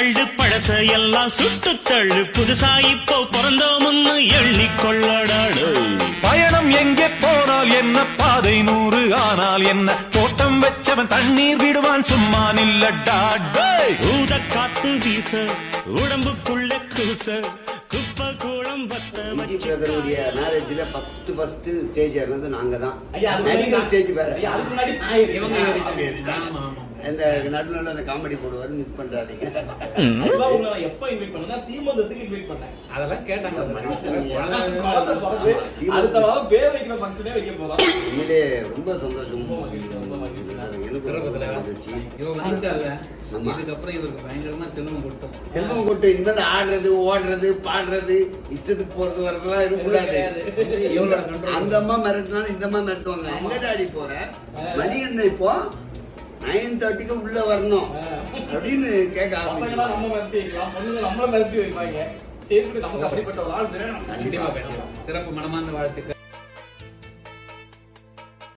தள்ளு பழச எல்லாம் சுட்டு தள்ளு புதுசா இப்போ பிறந்தோம்னு எண்ணிக்கொள்ளடாடு. பயணம் எங்கே போனால் என்ன, பாதை 100 ஆனால் என்ன, தோட்டம் வச்சவன் தண்ணீர் விடுவான் சும்மா நில்லடா. ஊத காத்து வீச உடம்புக்குள்ள கூச குப்பை கூடம் பத்த விஜய் பிரதருடைய மேரேஜ்ல ஃபர்ஸ்ட் ஸ்டேஜ் இருந்தது நாங்க தான். நடிகர் ஸ்டேஜ் வேற. இந்த நடுவில் அந்த காமெடி போடுவாரு, மிஸ் பண்றாதீங்க. எப்ப இன்வைட் பண்ணா சீமந்தத்துக்கு இன்வைட் பண்ணேன். அதெல்லாம் கேட்டாங்க. பேர் வைக்கிற ஃபங்க்ஷனே வைக்க போறோம். உண்மையிலே ரொம்ப சந்தோஷம். இதுக்கப்புறம் இவருக்கு பயங்கரமா செல்வம் கொட்டு. இனிமேல் ஆடுறது ஓடுறது பாடுறது இஷ்டத்துக்கு போறது வரலாம் இருக்கக்கூடாது. அந்த அம்மா மிரட்டினாலும் இந்த அம்மா மிரட்டுவாங்க. எங்க டாடி போற மணி என்ன இப்போ 9:30க்கு உள்ள வரணும் அப்படின்னு கேட்க ஆரம்பிச்சு. சிறப்பு மனமார்ந்த வாழ்த்துக்கள்.